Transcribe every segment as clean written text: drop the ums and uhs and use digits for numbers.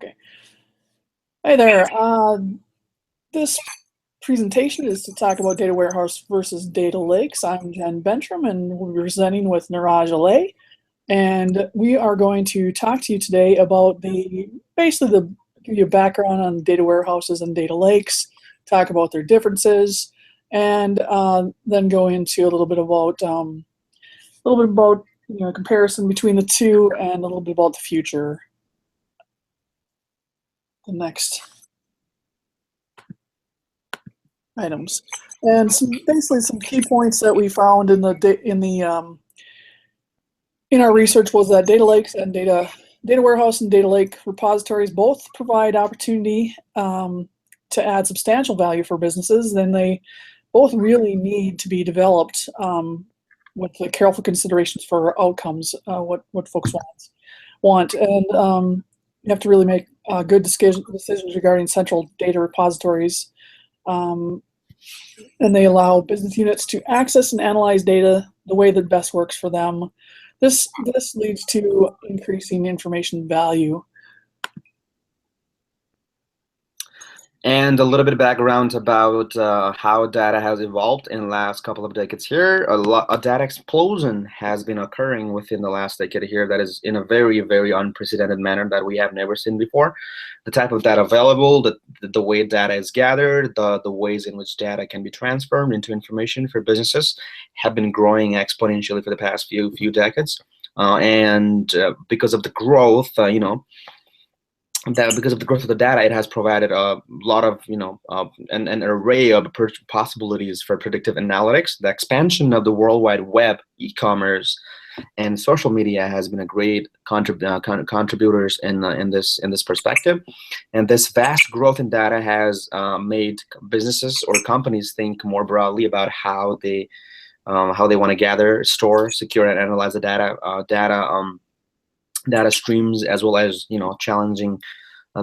Okay. Hi there. This presentation is to talk about data warehouse versus data lakes. I'm Jen Bentram, and we'll be presenting with Niraj Alay. And we are going to talk to you today about give you a background on data warehouses and data lakes, talk about their differences, and then go into a little bit about comparison between the two, and a little bit about the future. The next items, and basically some key points that we found in our research was that data lakes and data warehouse and data lake repositories both provide opportunity to add substantial value for businesses. Then they both really need to be developed with the careful considerations for outcomes, what folks want, and you have to really make good decisions regarding central data repositories. And they allow business units to access and analyze data the way that best works for them. This leads to increasing information value. And a little bit of background about how data has evolved in the last couple of decades here. A data explosion has been occurring within the last decade here that is in a very, very unprecedented manner that we have never seen before. The type of data available, the way data is gathered, the ways in which data can be transformed into information for businesses have been growing exponentially for the past few decades. Because of the growth, because of the growth of the data, it has provided a lot of, an array of possibilities for predictive analytics. The expansion of the World Wide Web, e-commerce, and social media has been a great contributors in this perspective. And this vast growth in data has made businesses or companies think more broadly about how they want to gather, store, secure, and analyze the data streams, as well as challenging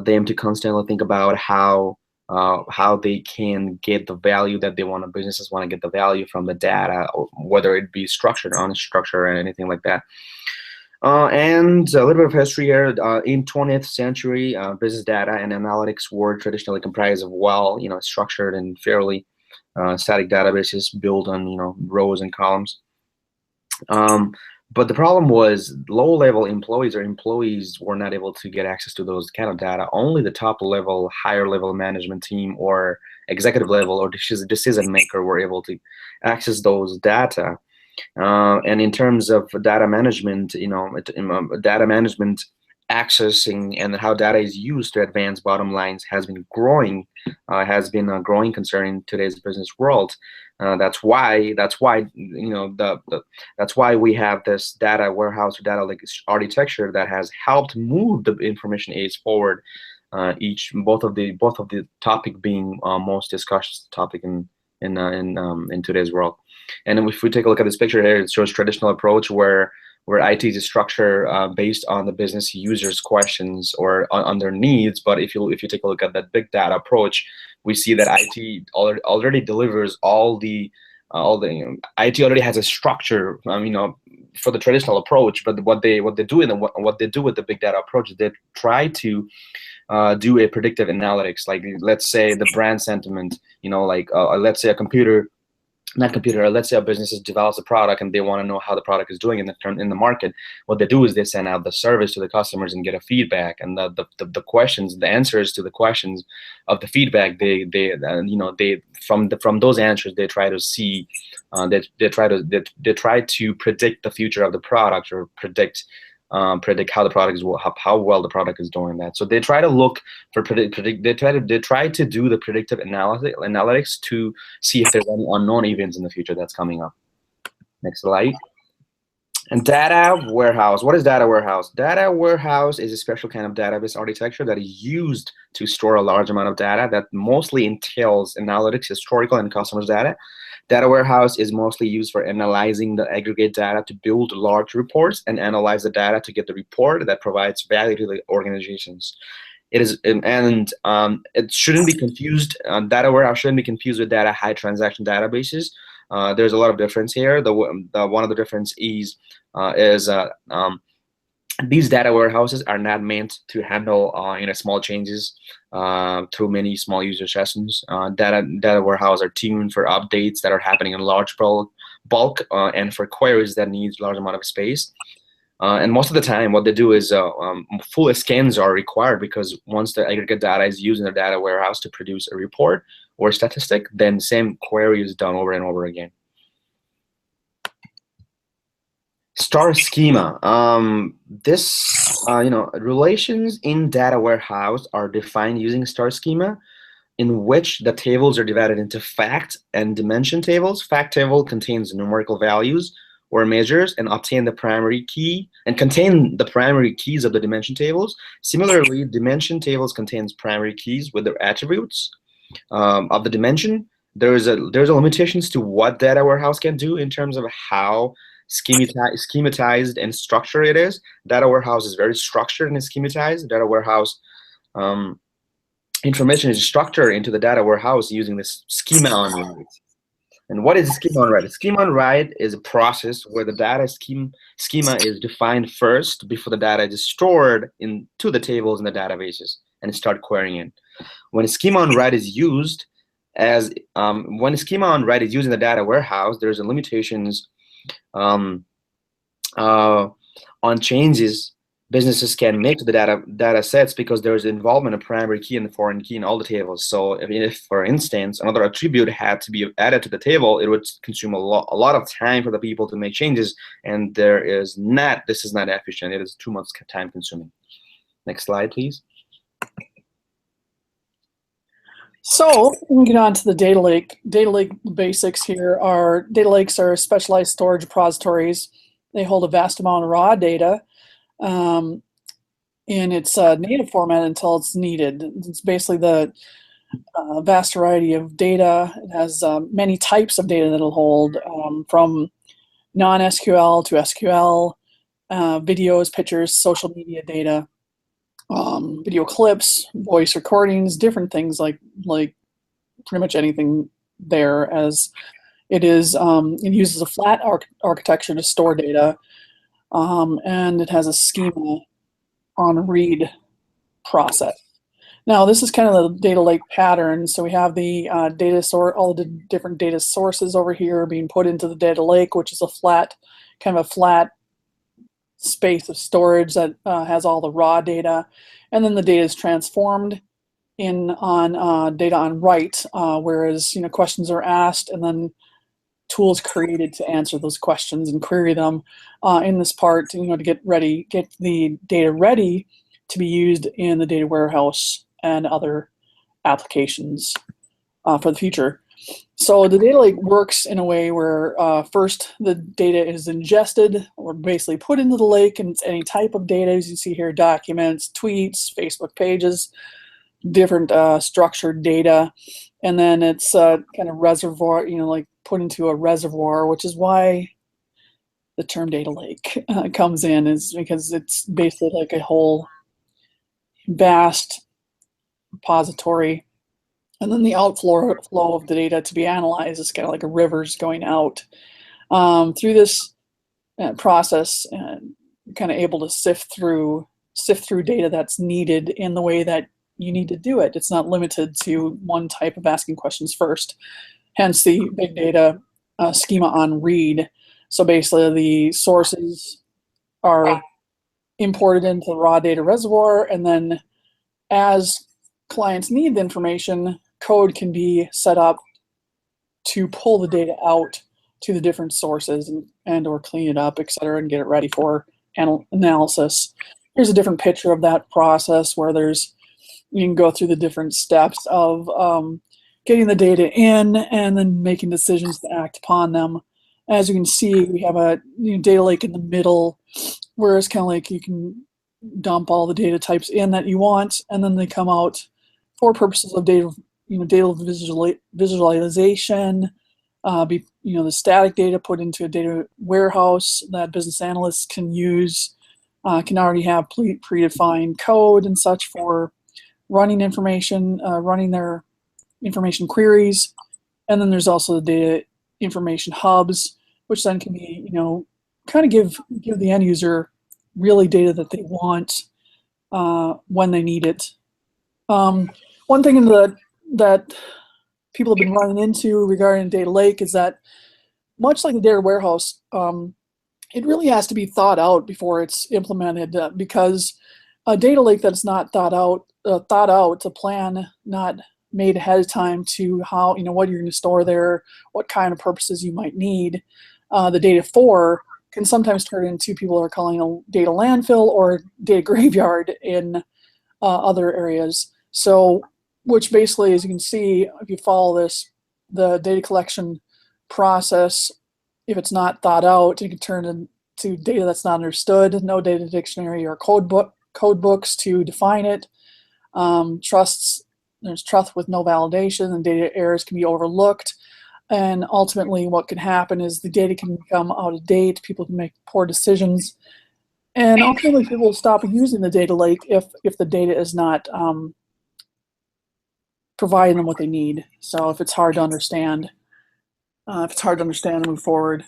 them to constantly think about how they can get the value that they want. Businesses want to get the value from the data, whether it be structured, unstructured, or anything like that. And a little bit of history here. In 20th century, business data and analytics were traditionally comprised of structured and fairly static databases built on rows and columns. But the problem was low-level employees were not able to get access to those kind of data. Only the top-level, higher-level management team or executive level or decision maker were able to access those data. And in terms of data management, data management accessing and how data is used to advance bottom lines has been a growing concern in today's business world. That's why we have this data warehouse or data lake architecture that has helped move the information age forward. Both of the topic being most discussed topic in today's world. And if we take a look at this picture here, it shows traditional approach where IT is structured based on the business users' questions or on their needs. But if you take a look at that big data approach, we see that IT already delivers all the IT already has a structure, for the traditional approach. But what they do with the big data approach is they try to do a predictive analytics. Like, let's say the brand sentiment, let's say let's say a business develops a product and they want to know how the product is doing in the market. What they do is they send out the service to the customers and get a feedback, and the questions, the answers to the questions of the feedback, from those answers they try to see, they try to predict the future of the product, or predict how the product is, how well the product is doing that. So they try to look for they try to do the predictive analytics to see if there's any unknown events in the future that's coming up. Next slide. And data warehouse. What is data warehouse? Data warehouse is a special kind of database architecture that is used to store a large amount of data that mostly entails analytics, historical, and customers data. Data warehouse is mostly used for analyzing the aggregate data to build large reports and analyze the data to get the report that provides value to the organizations. It is, and it shouldn't be confused. Data warehouse shouldn't be confused with data high transaction databases. There's a lot of difference here. One of the difference is these data warehouses are not meant to handle small changes through many small user sessions. Data warehouses are tuned for updates that are happening in large bulk and for queries that need large amount of space. And most of the time, what they do is full scans are required, because once the aggregate data is used in the data warehouse to produce a report or a statistic, then the same query is done over and over again. Star schema. Relations in data warehouse are defined using star schema, in which the tables are divided into fact and dimension tables. Fact table contains numerical values or measures and contain the primary keys of the dimension tables. Similarly, dimension tables contains primary keys with their attributes of the dimension. There's a limitations to what data warehouse can do in terms of how schematized and structured it is. Data warehouse is very structured and schematized. Data warehouse information is structured into the data warehouse using this schema on write. And what is a schema on write? A schema on write is a process where the data schema is defined first before the data is stored into the tables in the databases and start querying it. When a schema on write is used in the data warehouse, there's limitations on changes businesses can make to the data sets, because there is involvement of primary key and the foreign key in all the tables. So if for instance, another attribute had to be added to the table, it would consume a lot of time for the people to make changes, and this is not efficient. It is too much time consuming. Next slide, please. So we get on to the data lake. Data lake basics here are data lakes are specialized storage repositories. They hold a vast amount of raw data in its native format until it's needed. It's basically the vast variety of data. It has many types of data that it'll hold, from non-SQL to SQL, videos, pictures, social media data, video clips, voice recordings, different things like pretty much anything there, as it is. It uses a flat architecture to store data, and it has a schema on read process. Now this is kind of the data lake pattern. So we have the all the different data sources over here being put into the data lake, which is a flat space of storage that has all the raw data, and then the data is transformed on data on write, whereas questions are asked and then tools created to answer those questions and query them in this part to get the data ready to be used in the data warehouse and other applications for the future. So the data lake works in a way where first the data is ingested or basically put into the lake, and it's any type of data, as you see here: documents, tweets, Facebook pages, different structured data, and then it's kind of reservoir, like put into a reservoir, which is why the term data lake comes in, is because it's basically like a whole vast repository. And then the outflow of the data to be analyzed is kind of like a river's going out. Through this process, kind of able to sift through data that's needed in the way that you need to do it. It's not limited to one type of asking questions first. Hence the big data schema on read. So basically the sources are imported into the raw data reservoir, and then as clients need the information, code can be set up to pull the data out to the different sources and or clean it up, etc., and get it ready for analysis. Here's a different picture of that process where you can go through the different steps of getting the data in and then making decisions to act upon them. As you can see, we have a data lake in the middle, where it's kind of like you can dump all the data types in that you want, and then they come out for purposes of data visualization, the static data put into a data warehouse that business analysts can use, can already have predefined code and such for running information, running their information queries. And then there's also the data information hubs, which then can be, kind of give the end user really data that they want when they need it. One thing that people have been running into regarding data lake is that, much like the data warehouse, it really has to be thought out before it's implemented, because a data lake that's not thought out, a plan not made ahead of time to how, what you're going to store there, what kind of purposes you might need the data for, can sometimes turn into, people are calling a data landfill or data graveyard in other areas. So, which basically, as you can see, if you follow this, the data collection process, if it's not thought out, it can turn into data that's not understood, no data dictionary or code books to define it. There's trust with no validation, and data errors can be overlooked. And ultimately, what can happen is the data can become out of date, people can make poor decisions, and ultimately people will stop using the data lake if the data is not providing them what they need. So if it's hard to understand, and move forward.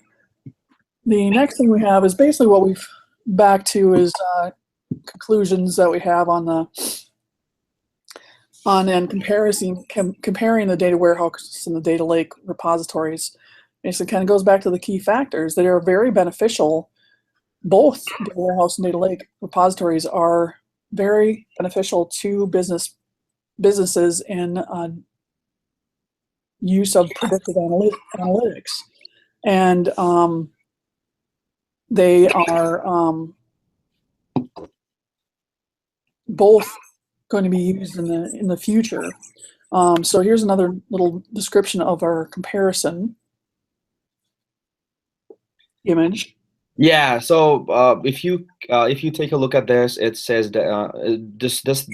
The next thing we have is basically what we've back to is conclusions that we have on comparing the data warehouse and the data lake repositories. Basically, kind of goes back to the key factors that are very beneficial. Both data warehouse and data lake repositories are very beneficial to businesses in use of predictive analytics, and they are both going to be used in the future. So here's another little description of our comparison image. Yeah. So if you take a look at this, it says that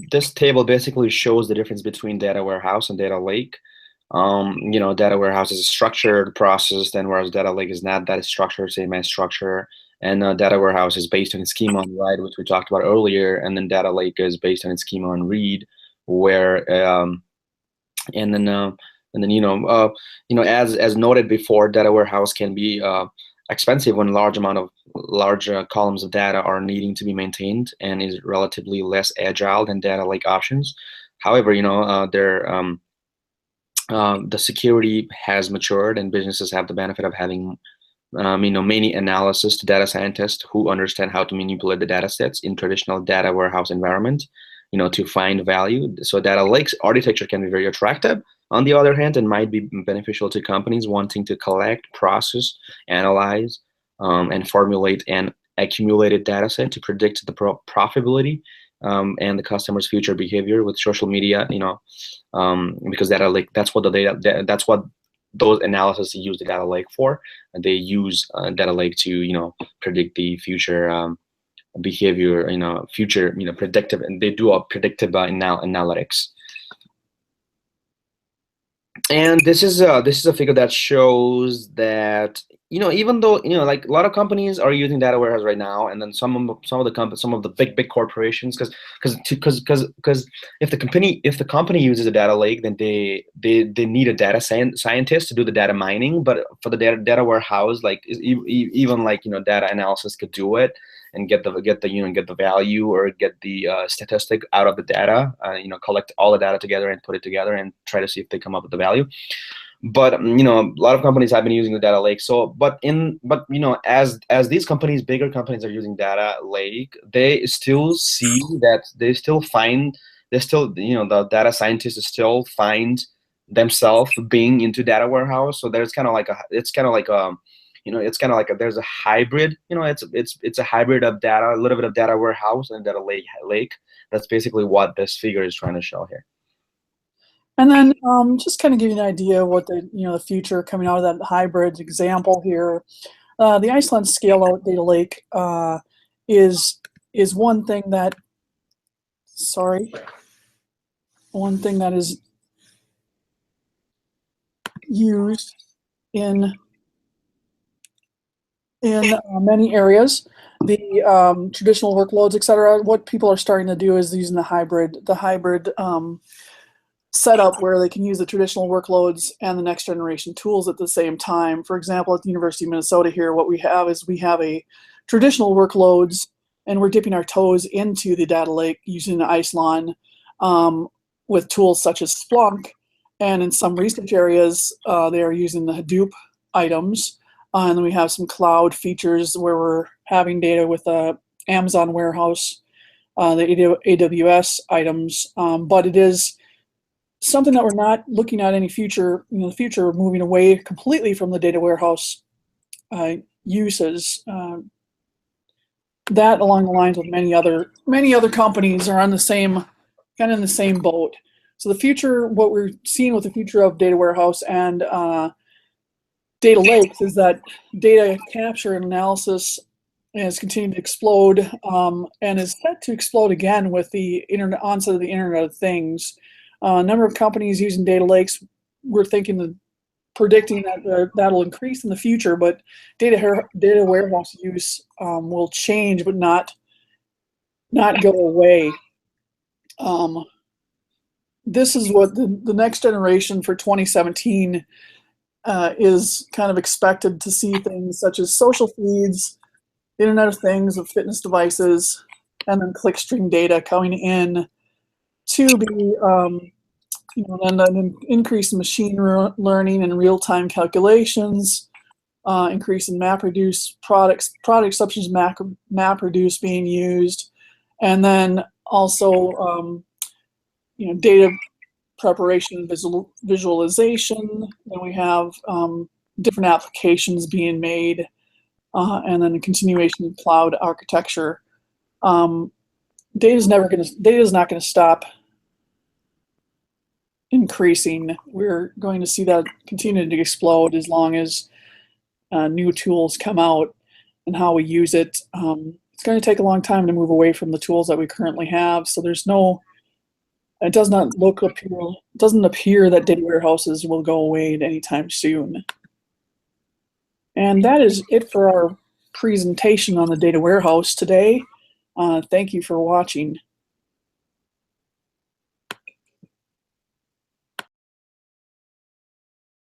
this table basically shows the difference between data warehouse and data lake. Data warehouse is a structured process, and whereas data lake is not that structured, same as structure. And data warehouse is based on a schema on write, which we talked about earlier, and then data lake is based on a schema on read, where as noted before, data warehouse can be expensive when large columns of data are needing to be maintained, and is relatively less agile than data lake options. However, the security has matured, and businesses have the benefit of having many analysis to data scientists who understand how to manipulate the data sets in traditional data warehouse environment, to find value. So data lakes architecture can be very attractive, on the other hand, and might be beneficial to companies wanting to collect, process, analyze, and formulate an accumulated data set to predict the profitability and the customer's future behavior with social media, because data lake, that's what those analysis use the data lake for. And they use data lake to predict the future behavior, future predictive, and they do a predictive analytics. And this is a figure that shows that even though like a lot of companies are using data warehouse right now, and then some of the big corporations, because if the company uses a data lake, then they need a data scientist to do the data mining. But for the data warehouse, like even like data analysis could do it and get the value or get the statistic out of the data, collect all the data together and put it together and try to see if they come up with the value. But a lot of companies have been using the data lake. So, as these companies, bigger companies, are using data lake, they still see that the data scientists still find themselves being into data warehouse. So there's kind of like there's a hybrid. It's a hybrid of data, a little bit of data warehouse and data lake. That's basically what this figure is trying to show here. And then just kind of give you an idea of what the future coming out of that hybrid example here. The Iceland scale-out data lake is one thing that is used in many areas. The traditional workloads, etc. What people are starting to do is using the hybrid setup, where they can use the traditional workloads and the next generation tools at the same time. For example, at the University of Minnesota here, what we have is a traditional workloads and we're dipping our toes into the data lake using Isilon with tools such as Splunk. And in some research areas, they are using the Hadoop items. And then we have some cloud features where we're having data with Amazon warehouse, the AWS items. But it is something that we're not looking at any future, in the future, moving away completely from the data warehouse uses. That, along the lines with many other companies, are on the same, kind of in the same boat. So the future, what we're seeing with the future of data warehouse and data lakes is that data capture and analysis is continuing to explode and is set to explode again with the onset of the Internet of Things. A number of companies using data lakes, we're predicting that that'll increase in the future, but data warehouse use will change, but not go away. This is what the next generation for 2017 is kind of expected to see, things such as social feeds, Internet of Things of fitness devices, and then clickstream data coming in to be and an increase in machine learning and real-time calculations, increase in MapReduce products such as MapReduce being used, and then also data preparation, visualization. Then we have different applications being made, and then a continuation of cloud architecture. Data is not going to stop increasing. We're going to see that continue to explode as long as new tools come out and how we use it. It's going to take a long time to move away from the tools that we currently have. So it doesn't appear that data warehouses will go away anytime soon. And that is it for our presentation on the data warehouse today. Thank you for watching.